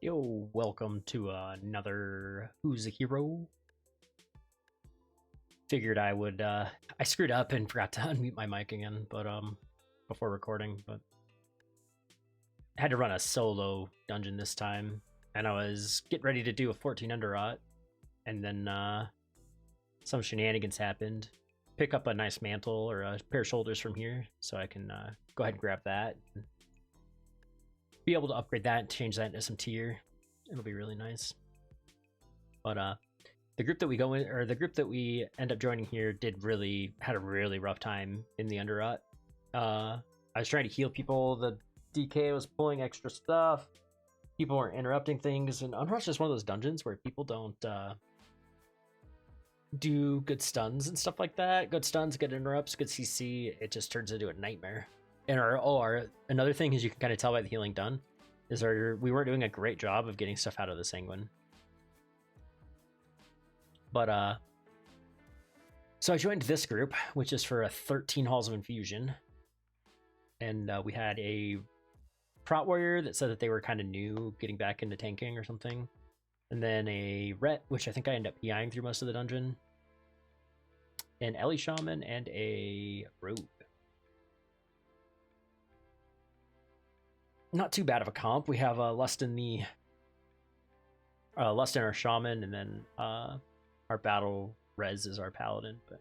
Yo, welcome to another Who's a Hero? Figured I screwed up and forgot to unmute my mic again, but before recording, but I had to run a solo dungeon this time, and I was getting ready to do a 14 under rot, and then some shenanigans happened. Pick up a nice mantle or a pair of shoulders from here, so I can go ahead and grab that. And be able to upgrade that and change that into some tier. It'll be really nice. But the group that we go in, or the group that we end up joining here, had a really rough time in the underrot. I was trying to heal people. The DK was pulling extra stuff. People were interrupting things, and Unrush is one of those dungeons where people don't do good stuns and stuff like that. Good stuns, good interrupts, good CC. It just turns into a nightmare. And another thing is you can kind of tell by the healing done is we weren't doing a great job of getting stuff out of the Sanguine. But so I joined this group, which is for a 13 Halls of Infusion. And we had a Prot Warrior that said that they were kind of new, getting back into tanking or something. And then a Ret, which I think I ended up PIing through most of the dungeon. An Ellie Shaman and a Rogue. Not too bad of a comp. We have Lust in our Shaman, and then our battle res is our Paladin, but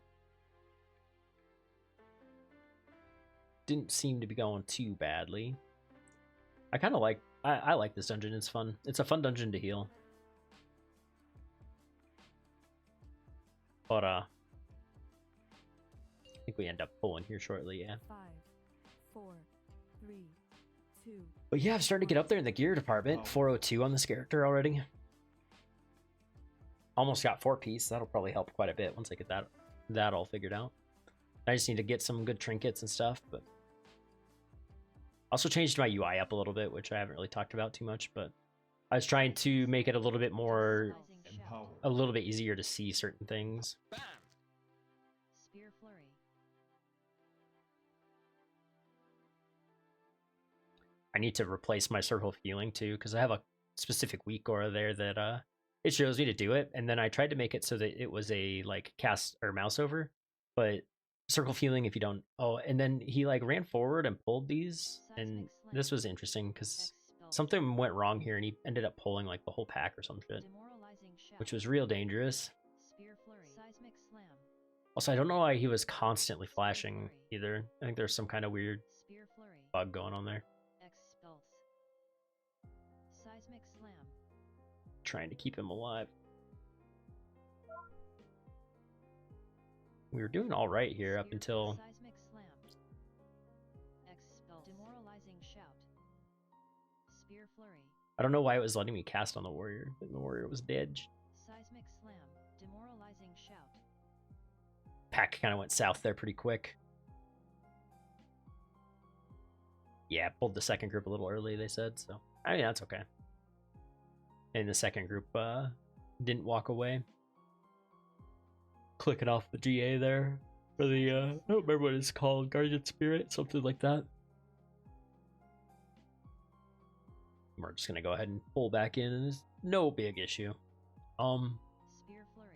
didn't seem to be going too badly. I like this dungeon. It's fun. It's a fun dungeon to heal. But I think we end up pulling here shortly, yeah. 5, 4, 3, 2. But yeah, I'm starting to get up there in the gear department. 402 on this character already. Almost got 4-piece. That'll probably help quite a bit once I get that all figured out. I just need to get some good trinkets and stuff, but also changed my UI up a little bit, which I haven't really talked about too much, but I was trying to make it a little bit easier to see certain things. Bam! Spear flurry. I need to replace my circle of healing too, because I have a specific weak aura there that it shows me to do it, and then I tried to make it so that it was a like cast or mouse over, but circle of healing if you don't. Oh, and then he like ran forward and pulled these, and this was interesting because something went wrong here, and he ended up pulling like the whole pack or some shit, which was real dangerous. Spear flurry. Seismic slam. Also, I don't know why he was constantly flashing either. I think there's some kind of weird Spear flurry. bug going on there. Expulse. Seismic slam. Trying to keep him alive. We were doing all right here up until Seismic slam. Expulse. Demoralizing shout. Spear flurry. I don't know why it was letting me cast on the warrior. The warrior was dead. Seismic slam. Demoralizing shout. Pack kind of went south there pretty quick. Yeah, pulled the second group a little early, they said, so I mean that's okay. And the second group didn't walk away. Clicking off the GA there for the I don't remember what it's called, Guardian Spirit, something like that. We're just gonna go ahead and pull back in, and there's no big issue. Spear flurry.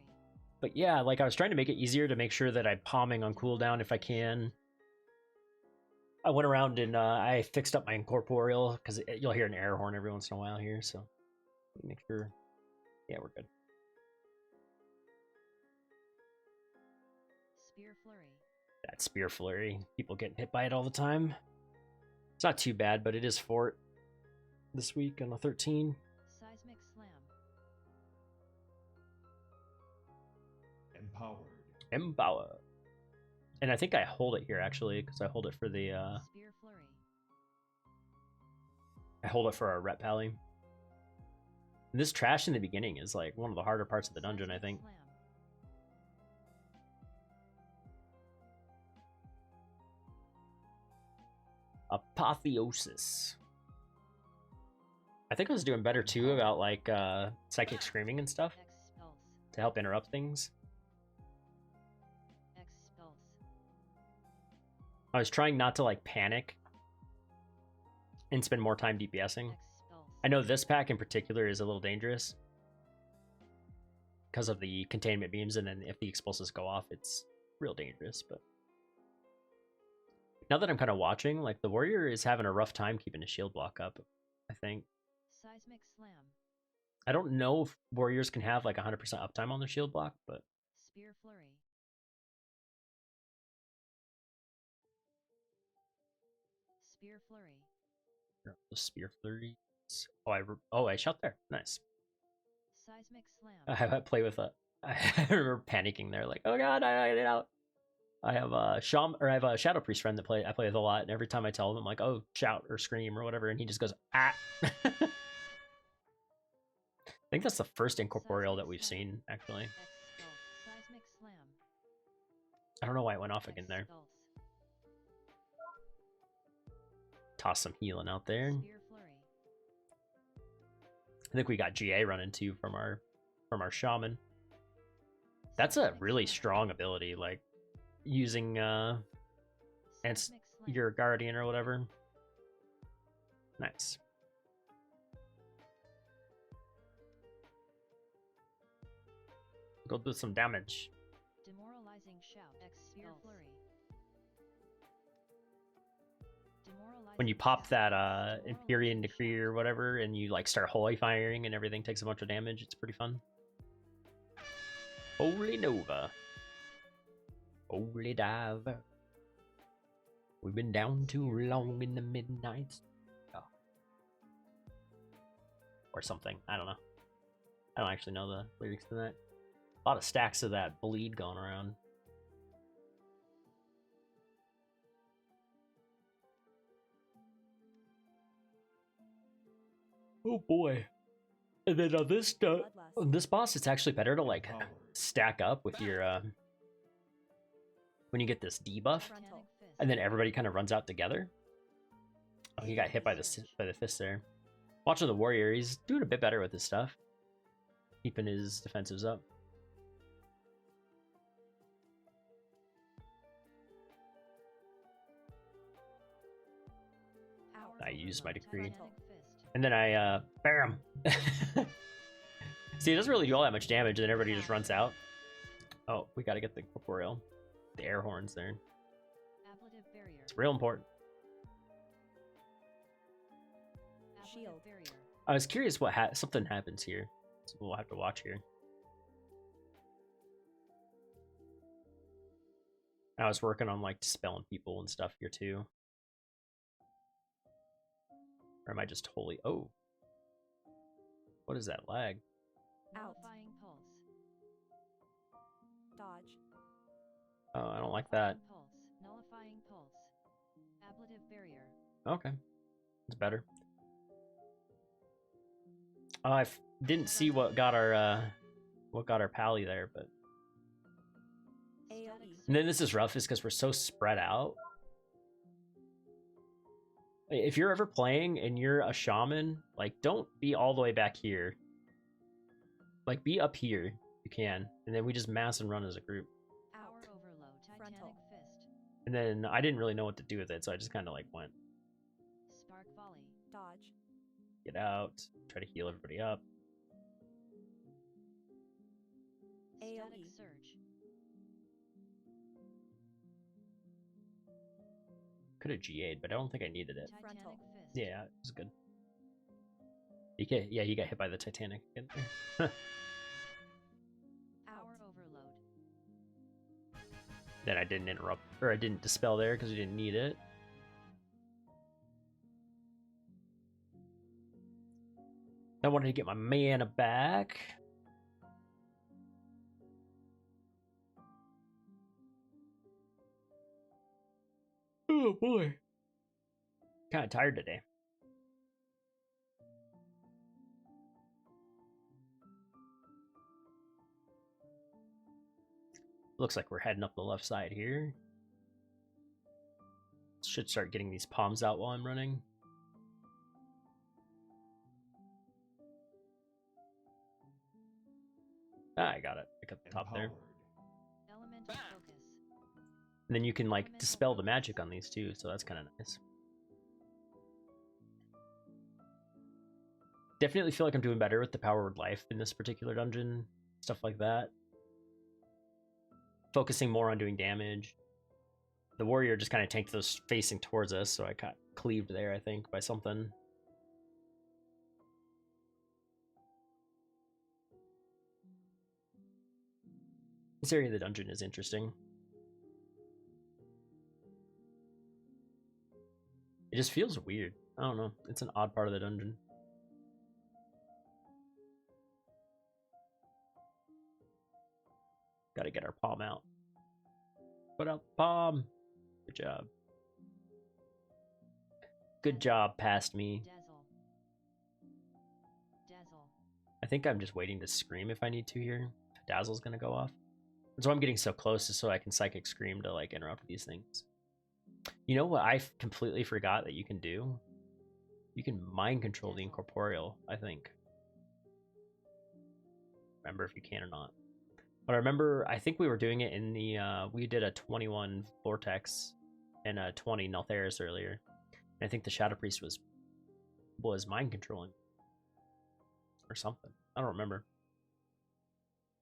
But yeah, like I was trying to make it easier to make sure that I'm palming on cooldown if I can. I went around and I fixed up my incorporeal because you'll hear an air horn every once in a while here, so make sure. Yeah, we're good. Spear flurry. That spear flurry, people getting hit by it all the time. It's not too bad, but it is fort this week on the 13. Seismic slam. Empower. And I think I hold it here actually, because I hold it for the Spear flurry. I hold it for our rep pally. And this trash in the beginning is like one of the harder parts of the dungeon, I think. Slam. Apotheosis. I think I was doing better too about like psychic screaming and stuff Expulse. to help interrupt things. Expulse. I was trying not to like panic and spend more time DPSing. Expulse. I know this pack in particular is a little dangerous because of the containment beams, and then if the explosives go off, it's real dangerous. But now that I'm kind of watching, like the warrior is having a rough time keeping his shield block up, I think. Seismic slam. I don't know if warriors can have like 100% uptime on their shield block, but Spear flurry. Spear flurry. the spear flurries. Oh, I shot there. Nice. Seismic slam. I play with a. I remember panicking there, like, oh god, I get it out. I have a I have a Shadow Priest friend that I play with a lot, and every time I tell him, I'm like, oh, shout or scream or whatever, and he just goes, ah. I think that's the first incorporeal that we've seen, actually. Seismic slam. I don't know why it went off again there. Toss some healing out there. Spear flurry. I think we got GA running too from our shaman. That's a really strong ability, like using and your guardian or whatever. Nice. Go do some damage. Demoralizing shout. Spear flurry. When you pop that Empyrean Decree or whatever, and you like start holy firing and everything takes a bunch of damage, it's pretty fun. Holy Nova. Holy Dive. We've been down too long in the midnight. Oh. Or something. I don't know. I don't actually know the lyrics to that. A lot of stacks of that bleed going around. Oh boy. And then on this boss, it's actually better to like stack up with your when you get this debuff, and then everybody kind of runs out together. Oh, he got hit by the fist there. Watching the warrior, he's doing a bit better with his stuff, keeping his defensives up. I used my decree. And then I, bam! See, it doesn't really do all that much damage, and then everybody just runs out. Oh, we gotta get the corporeal. The air horns there. It's real important. Shield. I was curious what something happens here. So we'll have to watch here. I was working on like dispelling people and stuff here too. Or am I just totally... Oh. What is that lag? Nullifying pulse. Dodge. Oh, I don't like that. Pulse. Nullifying pulse. Ablative barrier. Okay. It's better. Oh, I didn't see what got our pally there, but... And then this is rough is because we're so spread out. If you're ever playing and you're a shaman, like, don't be all the way back here. Like, be up here if you can. And then we just mass and run as a group. Hour overload. Titanic fist. And then I didn't really know what to do with it, so I just kind of, like, went. Spark volley. Dodge. Get out. Try to heal everybody up. Static surge. Could have GA'd, but I don't think I needed it. Titanic fist. Yeah, it was good. He got hit by the Titanic again. Hour overload. Then I didn't interrupt, or I didn't dispel there because we didn't need it. I wanted to get my mana back. Oh boy. Kind of tired today. Looks like we're heading up the left side here. Should start getting these palms out while I'm running. Ah, I got it. Pick up the top there. Elemental focus. And then you can like dispel the magic on these too, so that's kind of nice. Definitely feel like I'm doing better with the power word life in this particular dungeon. Stuff like that. Focusing more on doing damage. The warrior just kind of tanked those facing towards us, so I got cleaved there, I think, by something. This area of the dungeon is interesting. It just feels weird. I don't know. It's an odd part of the dungeon. Gotta get our palm out. Put out the palm. Good job. Good job, past me. Dazzle. I think I'm just waiting to scream if I need to here. Dazzle's gonna go off. That's why I'm getting so close, is so I can psychic scream to like interrupt these things. You know what I completely forgot that you can do? You can mind control the incorporeal, I think. Remember if you can or not. But I remember, I think we were doing it in the, we did a 21 Vortex and a 20 Naltheris earlier. And I think the Shadow Priest was mind controlling. Or something. I don't remember.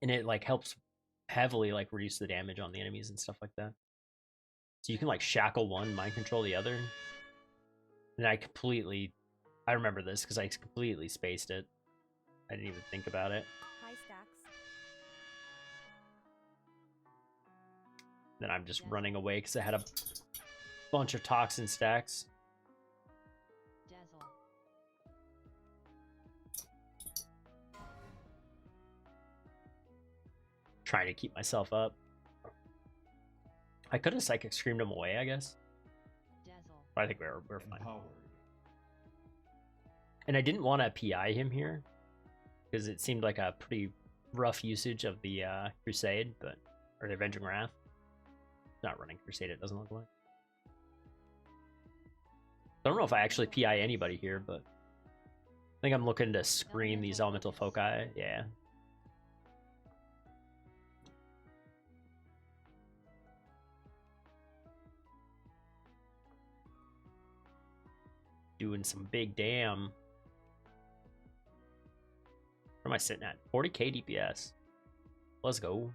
And it like helps heavily like reduce the damage on the enemies and stuff like that. So you can like shackle one, mind control the other. And I remember this because I completely spaced it. I didn't even think about it. High stacks. Then I'm just running away because I had a bunch of toxin stacks. Dazzle. Trying to keep myself up. I could have psychic screamed him away, I guess. Dazzle. But I think we're fine. Empowered. And I didn't want to PI him here because it seemed like a pretty rough usage of the Crusade, or the Avenging Wrath. Not running Crusade, it doesn't look like. I don't know if I actually PI anybody here, but I think I'm looking to scream these elemental foci. Yeah. Doing some big damn. Where am I sitting at? 40k DPS. Let's go.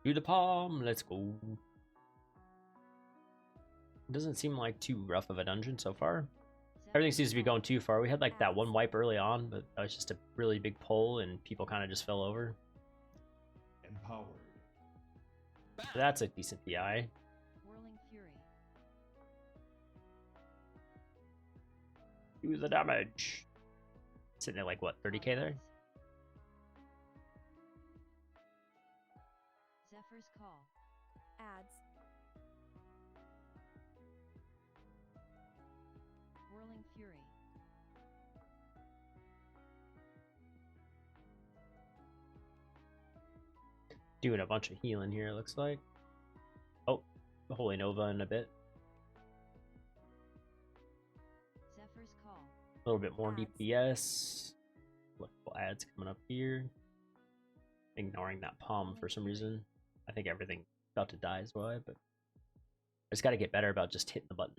Do the palm. Let's go. It doesn't seem like too rough of a dungeon so far. Everything seems to be going too far. We had like that one wipe early on, but that was just a really big pull and people kind of just fell over. Empowered. So that's a decent PI. Whirling Fury. Do the damage. Sitting at like what, 30k there? Zephyr's Call. Ads. Whirling Fury. Doing a bunch of healing here, it looks like. Oh, the Holy Nova in a bit. Zephyr's Call. A little bit more Ads. DPS. Electrical ads coming up here. Ignoring that palm for some reason. I think everything about to die is why, but I just got to get better about just hitting the button.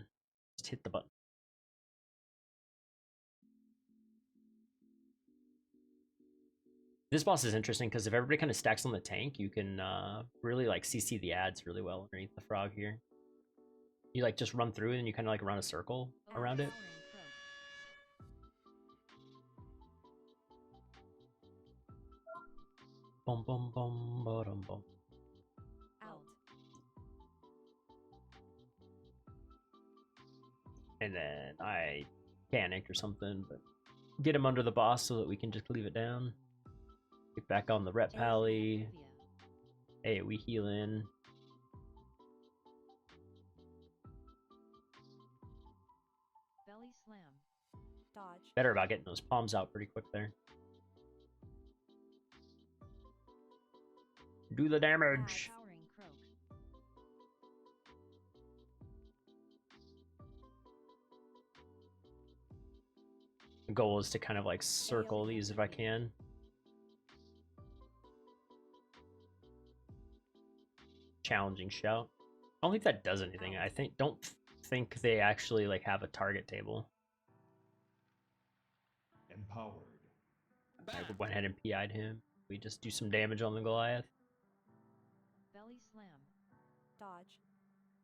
Just hit the button. This boss is interesting because if everybody kind of stacks on the tank, you can really like CC the ads really well underneath the frog here. You like just run through it and you kind of like run a circle around it. Overpowering Croak. Bum bum bum bum bum. Out. And then I panicked or something, but get him under the boss so that we can just leave it down. Get back on the rep pally. Hey, we healing. Belly Slam. Dodge. Better about getting those palms out pretty quick there. Do the damage. Powering Croak. The goal is to kind of like circle these if I can. challenging shout. I don't think that does anything. I don't think they actually like have a target table. Empowered. I went ahead and PI'd him. We just do some damage on the Goliath. Belly slam. Dodge.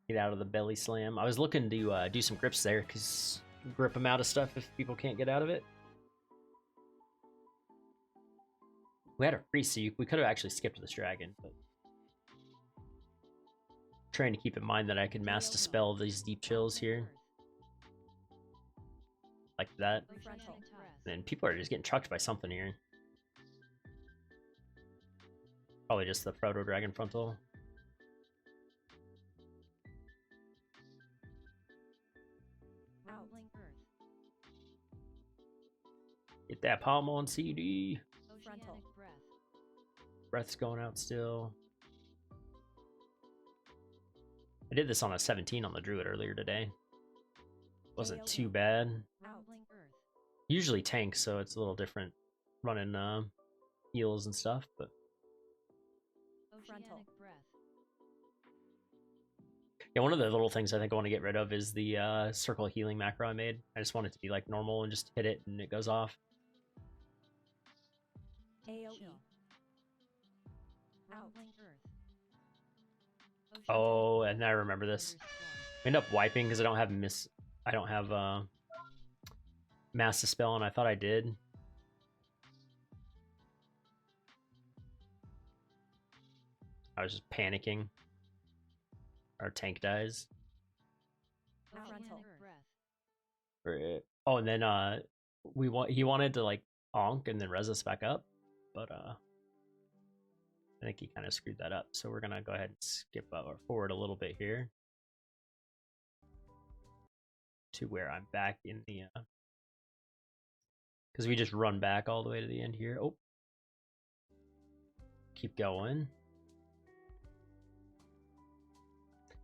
Get out of the belly slam. I was looking to do some grips there, because grip them out of stuff if people can't get out of it. We had a priest, so we could have actually skipped this dragon, but trying to keep in mind that I could mass dispel these deep chills here. Like that. Frontal. And people are just getting trucked by something here. Probably just the Proto Dragon Frontal. Rumbling earth. Get that palm on CD. Oceanic breath. Breath's going out still. I did this on a 17 on the Druid earlier today. Wasn't too bad. Rumbling earth. Usually tank, so it's a little different running heals and stuff, but Oceanic breath. yeah, one of the little things I think I want to get rid of is the circle healing macro I made. I just want it to be like normal and just hit it and it goes off. AoE. Chill. Rumbling earth. Oh, and I remember this. Thunderstorm. I end up wiping because I don't have Mass Dispel, and I thought I did. I was just panicking. Our tank dies. Frontal. Breath. Oh, and then he wanted to like onk and then res us back up, but I think he kind of screwed that up. So we're gonna go ahead and skip forward a little bit here to where I'm back in the because we just run back all the way to the end here. Oh, keep going.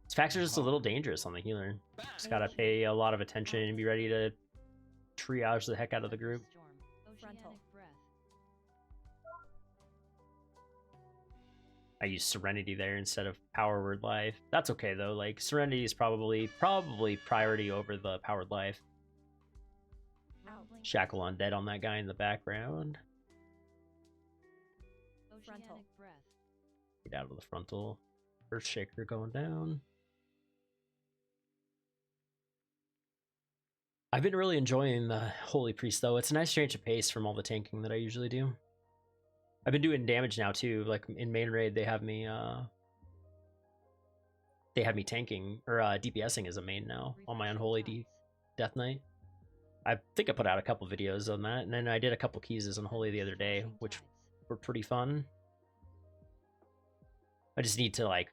This faction is just a little dangerous on the healer. Just gotta pay a lot of attention and be ready to triage the heck out of the group. Thunderstorm. Frontal. Oceanic breath. I use Serenity there instead of Power Word Life. That's okay though. Like Serenity is probably priority over the Powered Life. Rumbling Shackle Undead on that guy in the background. Oceanic Frontal. breath. Get out of the frontal. Earthshaker going down. I've been really enjoying the Holy Priest though. It's a nice change of pace from all the tanking that I usually do. I've been doing damage now too. Like in main raid, they have me tanking or DPSing as a main now on my Unholy Death Knight. I think I put out a couple videos on that, and then I did a couple keys as Unholy the other day, which were pretty fun. I just need to like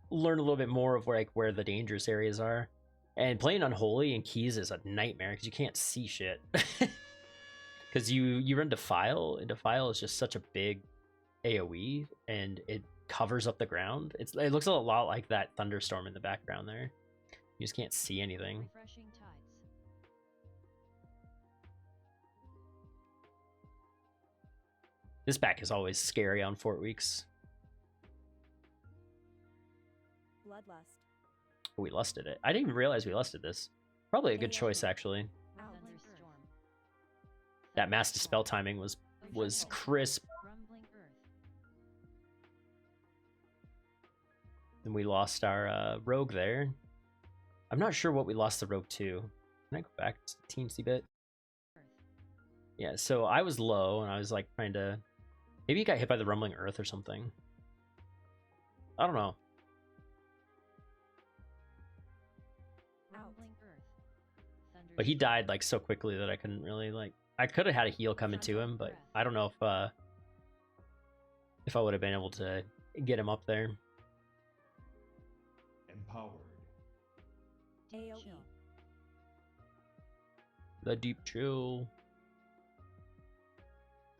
learn a little bit more of where the dangerous areas are. And playing Unholy and keys is a nightmare because you can't see shit. Because you run Defile, and Defile is just such a big AoE, and it covers up the ground. It looks a lot like that thunderstorm in the background there. You just can't see anything. Refreshing tides. This back is always scary on Fort Weeks. Bloodlust. We lusted it. I didn't even realize we lusted this. Probably a good choice actually. Thunderstorm. That Mass Dispel timing was crisp. Rumbling earth. And we lost our rogue there. I'm not sure what we lost the rogue to. Can I go back just a teensy bit? Yeah, so I was low and I was like trying to... Maybe he got hit by the rumbling earth or something. I don't know. Rumbling earth. But he died like so quickly that I couldn't really like... I could have had a heal coming to him, but I don't know if I would have been able to get him up there. Empowered. AoE. The deep chill.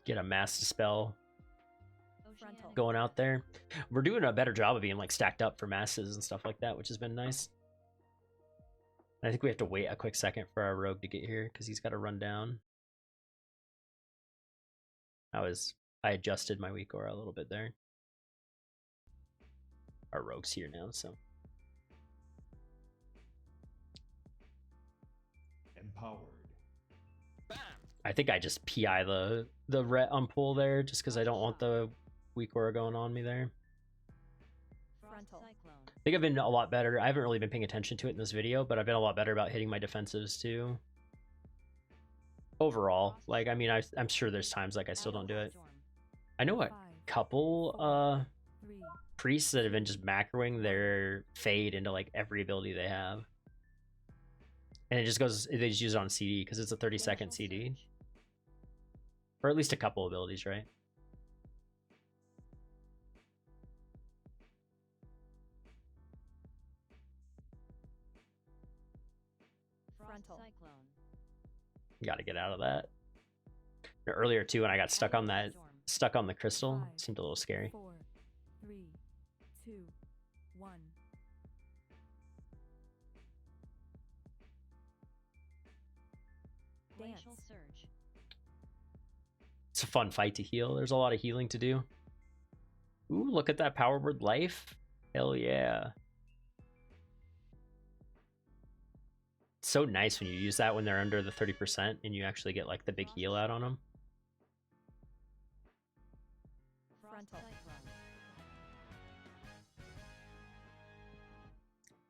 Get a Mass Dispel Frontal. going out there. We're doing a better job of being like stacked up for masses and stuff like that, which has been nice. I think we have to wait a quick second for our rogue to get here because he's got to run down. I adjusted my weak aura a little bit there. our rogues here now, so. Empowered. I think I just PI the ret on pull there just because I don't want the weak aura going on me there. Frontal. I think I've been a lot better. I haven't really been paying attention to it in this video, but I've been a lot better about hitting my defensives too. Overall, like, I mean, I'm sure there's times like I still don't do it. I know a couple priests that have been just macroing their fade into like every ability they have. And it just goes, they just use it on CD because it's a 30-second CD. Or at least a couple abilities, right? Frontal. Got to get out of that. Earlier too, when I got stuck on the crystal, it seemed a little scary. 4, 3, 2, 1. Dance. Surge. It's a fun fight to heal. There's a lot of healing to do. Ooh, look at that power word life. Hell yeah. It's so nice when you use that when they're under the 30% and you actually get like the big heal out on them. Frontal.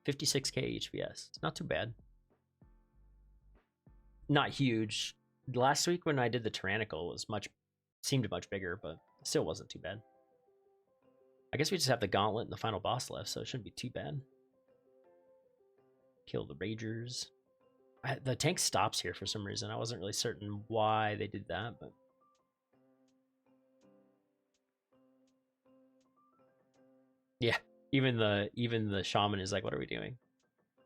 56k HPS. It's not too bad. Not huge. Last week when I did the tyrannical was seemed much bigger, but still wasn't too bad. I guess we just have the gauntlet and the final boss left, so it shouldn't be too bad. Kill the ragers. The tank stops here for some reason. I wasn't really certain why they did that, but yeah, even the shaman is like, what are we doing?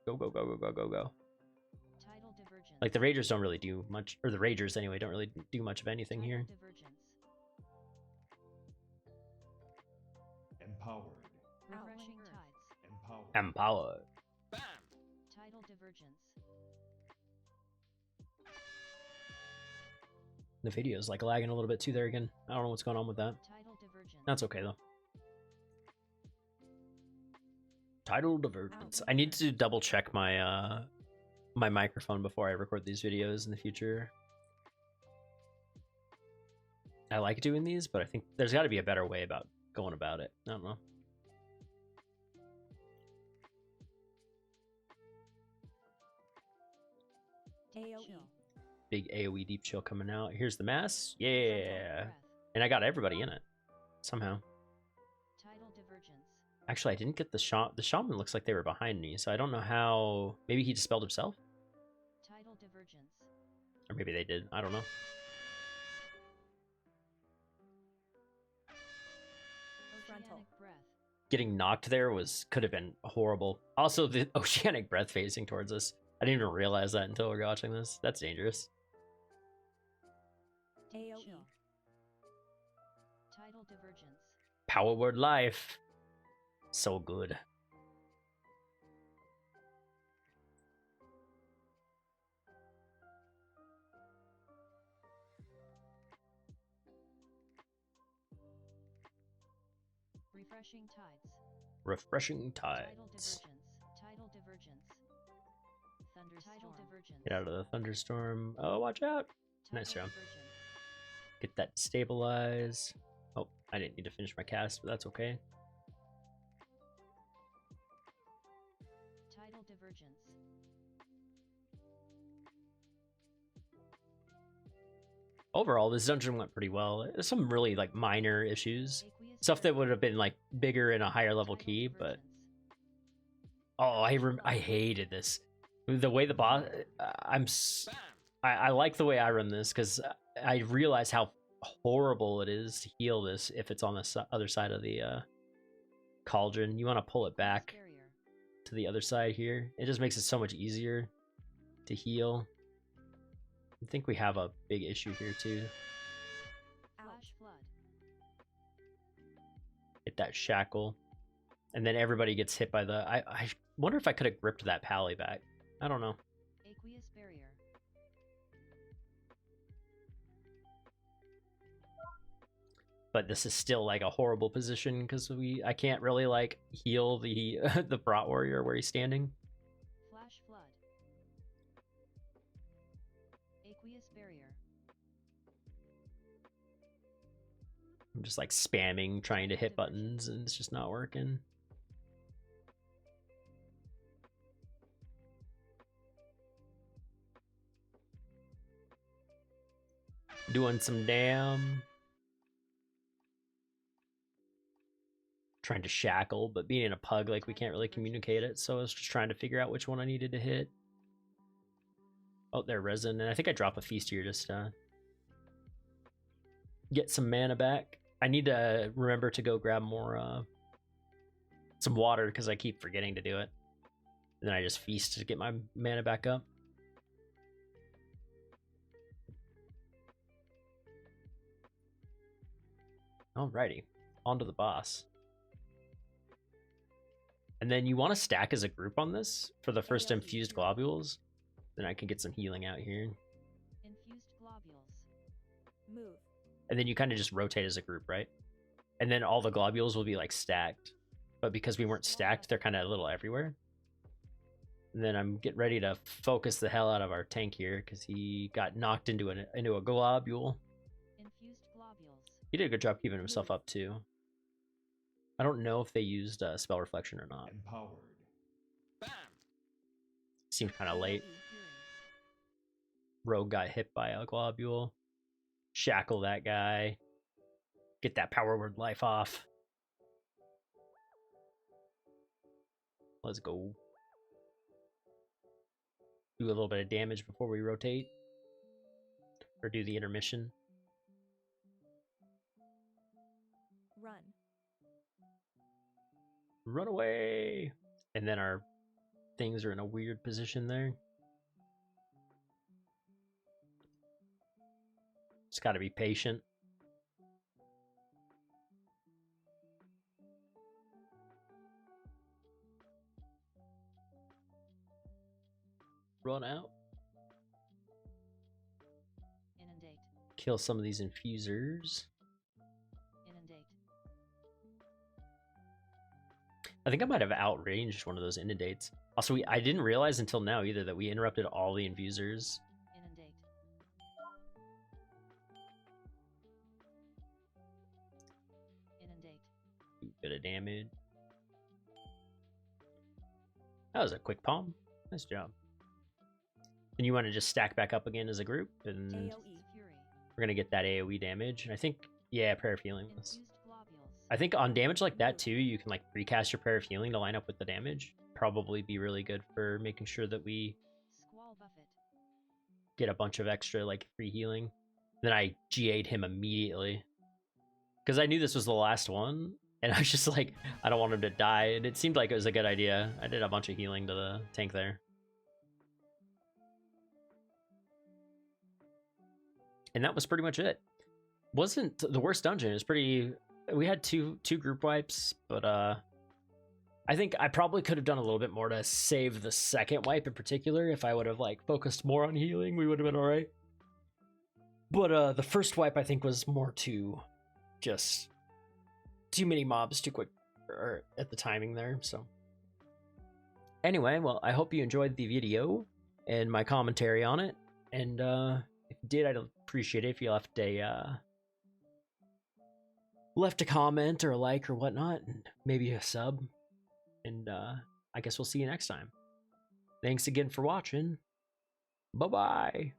Go, go, go, go, go, go, go. Like the ragers don't really do much, or the ragers anyway don't really do much of anything here. Empowered. Refreshing tides. Empowered. Empowered. Tidal divergence. The video's like lagging a little bit too there again. I don't know what's going on with that. Tidal divergence. That's okay though. Tidal divergence. I need to double check my my microphone before I record these videos in the future. I like doing these, but I think there's got to be a better way about going about it. I don't know. AOE. Big AoE deep chill coming out. Here's the mass. Yeah. And I got everybody in it somehow. Tidal divergence. Actually, I didn't get the shaman. The shaman looks like they were behind me, so I don't know how. Maybe he dispelled himself? Tidal divergence. Or maybe they did. I don't know. Oceanic breath. Getting knocked there could have been horrible. Also, the oceanic breath phasing towards us. I didn't even realize that until we were watching this. That's dangerous. AOE. Tidal divergence. Power word life. So good. Refreshing tides. Refreshing Tidal tides. divergence. Tidal divergence. Thunderstorm. Tidal divergence. Get out of the thunderstorm. Oh, watch out. Nice Tidal job. divergence. Get that stabilize. Oh, I didn't need to finish my cast, but that's okay. Tidal divergence. Overall, this dungeon went pretty well. There's some really like minor issues. Aqueous Stuff that barrier. would have been like bigger in a higher level Tidal key, but divergence. oh, I hated this. The way the boss, I like the way I run this because I realize how horrible it is to heal this if it's on the other side of the cauldron. You want to pull it back Barrier. to the other side here. It just makes it so much easier to heal. I think we have a big issue here too. Flash flood. Hit that shackle. And then everybody gets hit by the... I wonder if I could have gripped that pally back. I don't know. Aqueous barrier. but this is still like a horrible position because I can't really like heal the the Brat Warrior where he's standing. Flash flood. Aqueous barrier. I'm just like spamming trying to hit buttons and it's just not working. Doing some damn. Trying to shackle, but being a pug, like we can't really communicate it, so I was just trying to figure out which one I needed to hit. Oh, there, resin, and I think I drop a feast here just to get some mana back. I need to remember to go grab more, some water because I keep forgetting to do it. And then I just feast to get my mana back up. Alrighty, on to the boss. And then you want to stack as a group on this for the first infused globules. Then I can get some healing out here. Infused globules. Move. And then you kind of just rotate as a group, right? And then all the globules will be like stacked. But because we weren't stacked, they're kind of a little everywhere. And then I'm getting ready to focus the hell out of our tank here because he got knocked into a globule. Infused globules. He did a good job keeping himself up too. I don't know if they used spell reflection or not. Empowered. Seemed kind of late. Fury. Rogue got hit by a globule. Shackle that guy. Get that power word life off. Let's go. Do a little bit of damage before we rotate. Or do the intermission. Run. Run away! And then our things are in a weird position there. Just gotta be patient. Run out. Inundate. Kill some of these infusers. Inundate. I think I might have outranged one of those inundates. Also, I didn't realize until now either that we interrupted all the infusers. Inundate. Inundate. Bit of damage. That was a quick palm. Nice job. And you want to just stack back up again as a group, and AoE. Fury. we're gonna get that AoE damage. And I think, yeah, Prayer of Healing. Infused globules. I think on damage like that too, you can like recast your Prayer of Healing to line up with the damage. Probably be really good for making sure that we Squall buffet. get a bunch of extra like free healing. Then I GA'd him immediately because I knew this was the last one, and I was just like, I don't want him to die, and it seemed like it was a good idea. I did a bunch of healing to the tank there. And that was pretty much it. Wasn't the worst dungeon. It was pretty. We had two group wipes, but I think I probably could have done a little bit more to save the second wipe in particular. If I would have like focused more on healing, we would have been all right. But the first wipe I think was more too many mobs too quick or at the timing there. So anyway, well, I hope you enjoyed the video and my commentary on it. And if you did, I'd appreciate it if you left a comment or a like or whatnot, and maybe a sub. And I guess we'll see you next time. Thanks again for watching. Bye-bye.